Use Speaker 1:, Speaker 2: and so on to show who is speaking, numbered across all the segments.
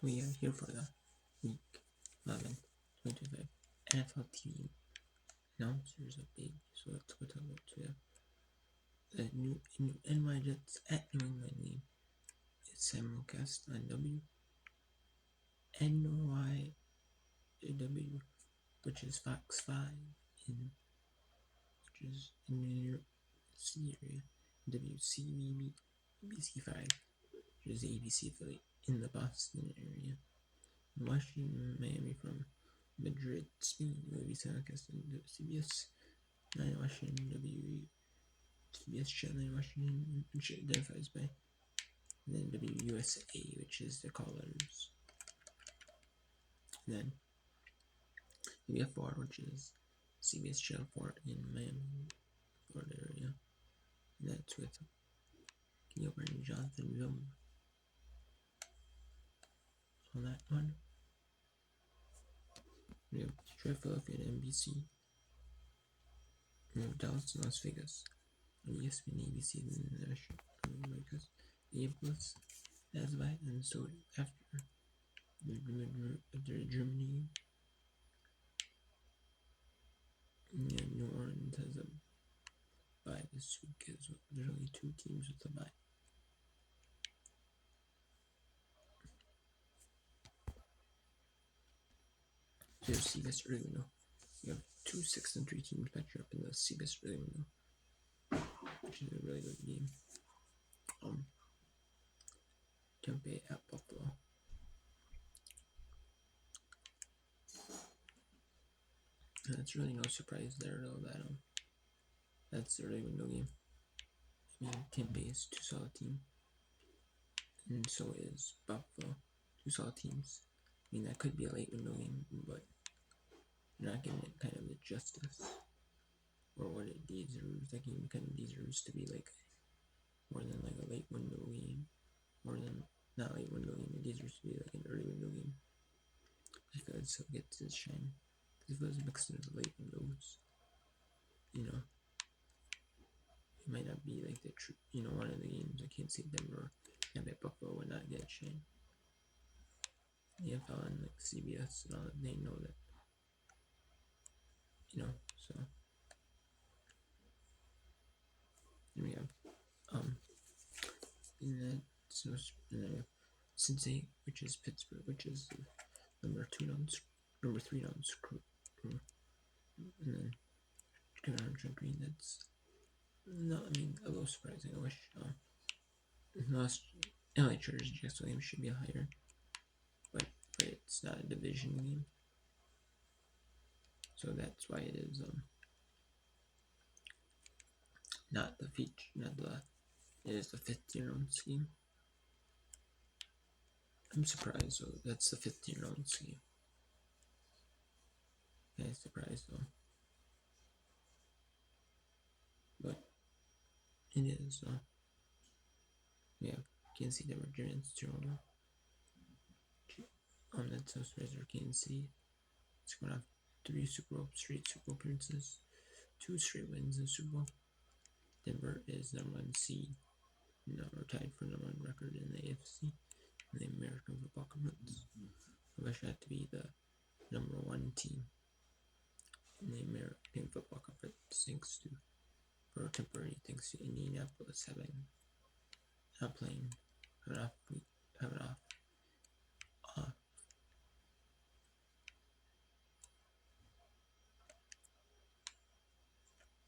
Speaker 1: We are here for the week 11, 2025 NFL TV announcers update. So let's go talk about the new NY Jets at New England game. It's Simulcast on WNYW, which is Fox 5 which is in the New York City area. WCBB ABC 5, which is the ABC affiliate in the Boston area. Washington, Miami from Madrid, Spain, will be simulcast on CBS 9 Washington, CBS Channel 9 Washington, which identifies by, and then WUSA, which is the callers. And then WF4, which is CBS Channel 4 in Miami, Florida area. And that's with Gilbert and Jonathan Vilma on that one. We have Detroit, Philadelphia, and NBC. We have Dallas and Las Vegas on ESPN, ABC, and the National Americas. A plus as by, and so after Germany, and New Orleans has a bye this week as well. There's only 2 teams with a bye. Here's CBS early window. You have 2 6-3 teams matching up in the CBS early window, which is a really good game. Tampa Bay at Buffalo. And it's really no surprise there though that that's the early window game. I mean, Tampa Bay is 2 solid teams, and so is Buffalo, 2 solid teams. I mean, that could be a late window game, but you're not giving it kind of the justice or what it deserves. That game kind of deserves to be like more than like a late window game, more than not late window game. It deserves to be like an early window game because it gets its shine. Because if it was mixed into late windows, you know, it might not be like the true, you know, one of the games. I can't say Denver and Buffalo would not get shine. The NFL and like CBS and all that, they know that, you know. So then we have Cincinnati, which is Pittsburgh, which is the number 3 down screw, and then John Green. That's not, I mean, a little surprising. I wish last LA Chargers Jacksonville game should be higher, but it's not a division game, so that's why it is not the feature, it is the 15 round scheme. I'm surprised though, that's the 15 round scheme. Yeah, surprised though, but it is. We have Kansas City, Denver, Giants, Toronto. That's no surprise for Kansas City. It's going to have 3 straight Super Bowl appearances, 2 straight wins in the Super Bowl. Denver is number 1 seed, tied for number 1 record in the AFC, in the American Football Conference. I wish that to be the number 1 team in the American Football Conference, thanks to Indianapolis playing an off.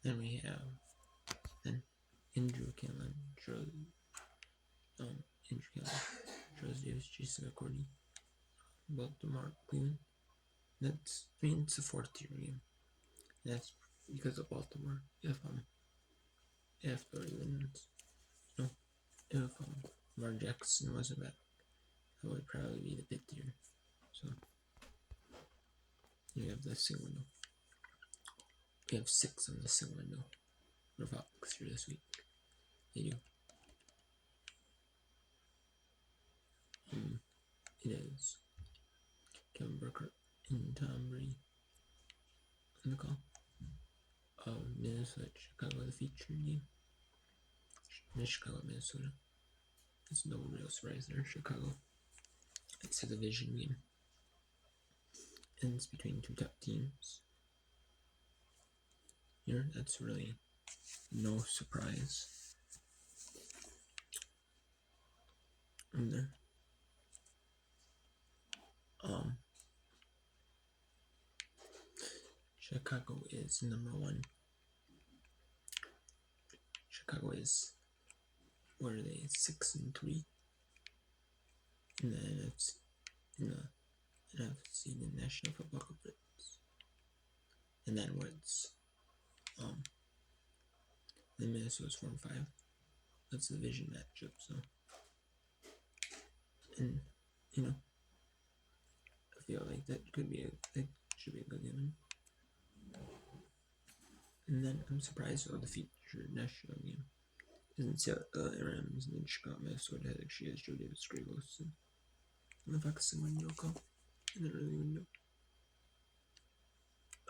Speaker 1: Then we have Andrew Cannon, Charles Davis, Jason McCourty, Baltimore, Cleveland. It's a 4th-tier game. That's because of Baltimore. If the Ravens, if Lamar Jackson wasn't back, that would probably be the 5th tier. So you have the single window. We have 6 on the single window for Fox here this week. They do. It is Kevin Burkhardt and Tom Brady on the call of Minnesota, Chicago, the featured game. Chicago, Minnesota. There's no real surprise there. Chicago. it's a division game, and it's between two top teams. Here, that's really no surprise. And there, Chicago is number 1. Chicago is, what are they, 6-3 in the NFC, the National Football Conference. And then what's the Minnesota's 4-5. That's the division matchup. So, and I feel like that should be a good game. And then I'm surprised the featured national game isn't Seattle Rams and then Chicago, Minnesota actually has Joe Davis, Greg Olsen, and the Fox and window call in the early window.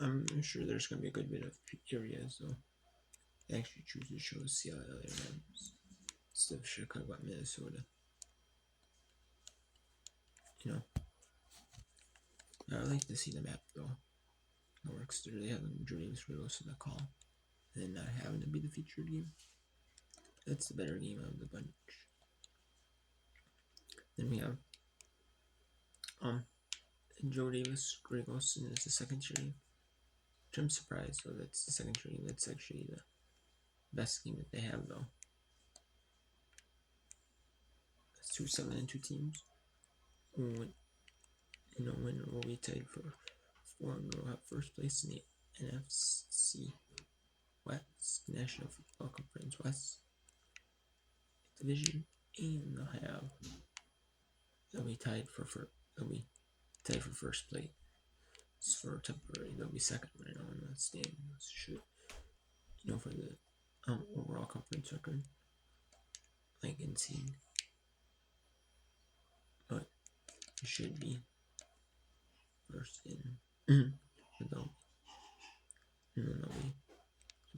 Speaker 1: I'm sure there's going to be a good bit of areas, so I actually choose to show Seattle Rams instead of Chicago, Minnesota. I would like to see the map though. It works to really having Joe Davis, Greg Olsen the call, and then not having to be the featured game. That's the better game of the bunch. Then we have Joe Davis, Greg Olsen is the second tier game, which I'm surprised. So that's the second tier game. That's actually the best game that they have though. It's 2-7-2 teams. Winner will be tied for 4 and will have first place in the NFC West, National Football Conference West Division, and they'll be tied for first place for temporary. They'll be second right now in the standings. For the overall conference record, like insane, but it should be first in.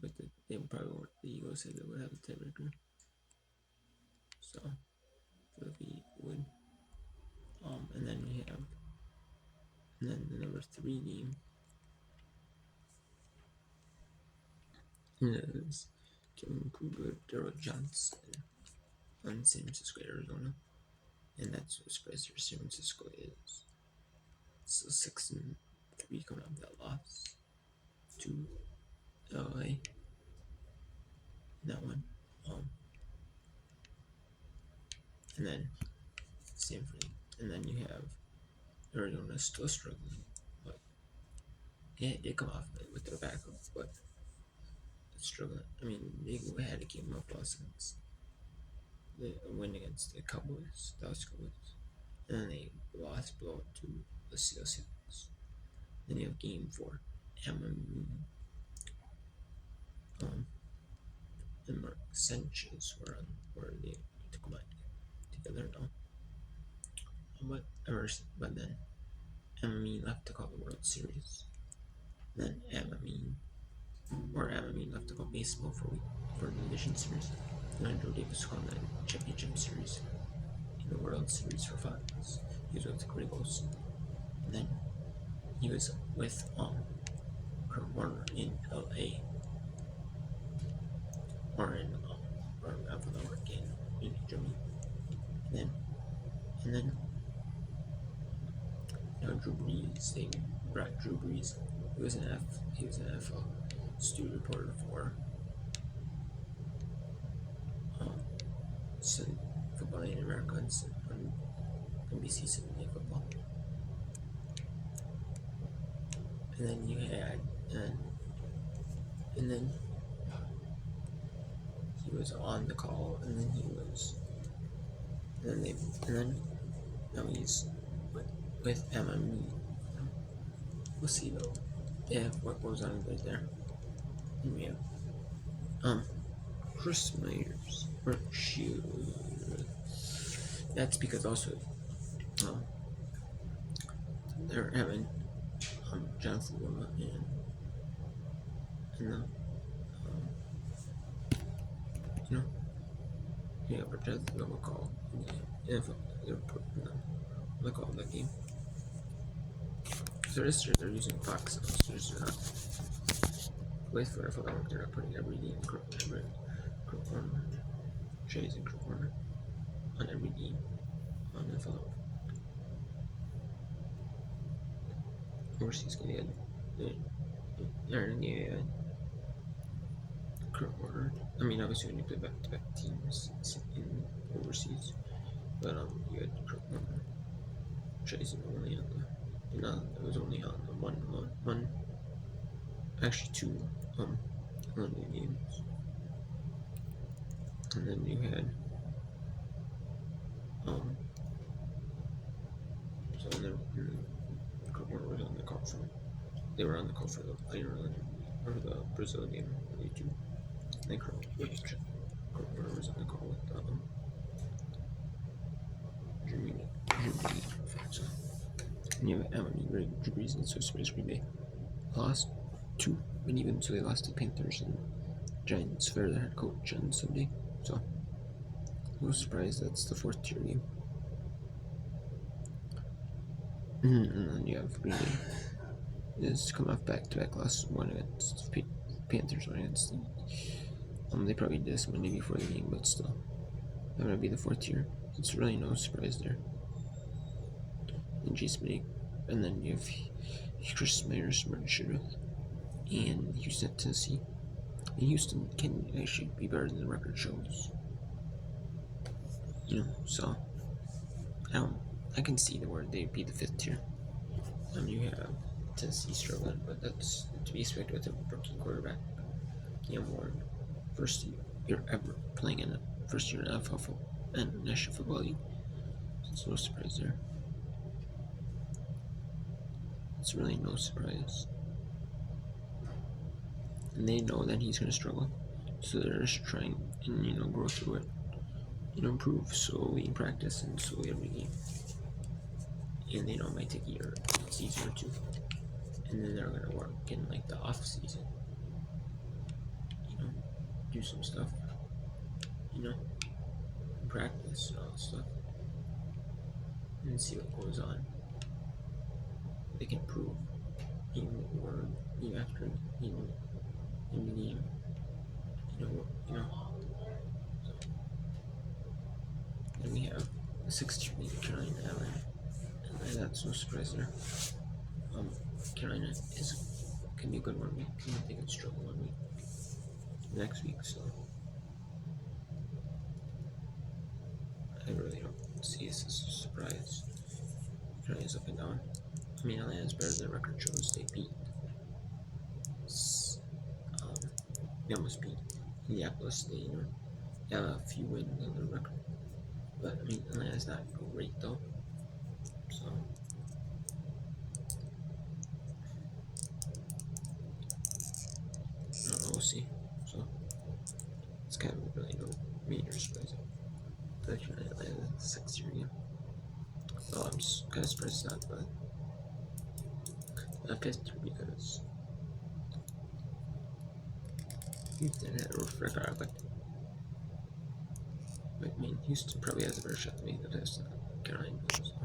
Speaker 1: But they probably won't. The Eagles said they would have a tiebreaker, so it'll be good. And then we have, the number 3 game is Kevin Kruger, Daryl Johnson on San Francisco, Arizona, and that's what surprised San Francisco is. So 6-3 coming off that loss to LA. That one. And then Stanford. And then you have Arizona still struggling. But yeah, they come off with their backup, but it's struggling. I mean, they had a game of loss against the win against the Dallas Cowboys. And then they lost blow to the Seattle Seahawks. Then you have game 4. And Mark Sanchez were they to come out together now. But then Amamine left to call the World Series. Then Amamine left to call baseball for the Division Series. And then Joe Davis called the Championship Series in the World Series for Fox. He was with Greg Olsen. And then he was with Kurt Warner in LA. Or in Germany. And then Drew Brees. They brought Drew Brees. He was an NFL student reporter for Football in America on NBC Sunday Football. And then you had and then he was on the call, and then now he's with Emma. We'll see though. Yeah, what goes on right there. And we have Chris Myers or that's because also they're having Jonathan Wilma but Jonathan Wilma call they're putting like all that game. So this year they're using Fox, so they're not. Wait for it, they're not putting every game corner, Shays and corner on every game on the fellow. Overseas game, corner. I mean, obviously when you play back-to-back teams in overseas, but you had corner. Shays only on the, it was only on the one, actually two London games, and then you had so then Corona was on the call for. They were on the call for the Ireland or the Brazil game. They do. I think Corona was on the call with Germany. So, and you have Drew Brees and so Space Green Bay lost 2, but even so they lost to the Panthers and Giants for their head coach on Sunday. So no surprise that's the 4th tier game. And then you have Green Bay is coming off back-to-back losses, one against the Panthers, one against the they probably did this Monday before the game, but still that would be the 4th tier. It's really no surprise there. And and then you have Chris Myers, Martin Sheriff, and Houston at Tennessee. And Houston can actually be better than the record shows. So I can see where they'd be the 5th tier. You have Tennessee struggling, but that's to be expected with a rookie quarterback. Cam Ward, first year ever playing in a first year in NFL football and National Football League. So it's no surprise there. It's really no surprise. And they know that he's going to struggle, so they're just trying and grow through it, improve slowly in practice and slowly every game. And they know it might take a season or 2, and then they're going to work in like the off season, do some stuff, practice and all that stuff, and see what goes on. They can prove even after in the game, Then we have the 16 Carolina and that's no surprise there. Carolina can be a good 1 week, and they can struggle 1 week next week. So I really don't see this as a surprise. Carolina's up and down. I mean, Atlanta's better than the record shows. They beat. They almost beat Indianapolis. They have a few wins on the record, but I mean, Atlanta's not great though. So I don't know. We'll see. So it's kind of really no major surprise. But Atlanta's 6th year game. So I'm just kind of surprised it's not, but 5th year because Houston had a rough record, but I mean, Houston probably has a better shot to make the test than Carolina does. So.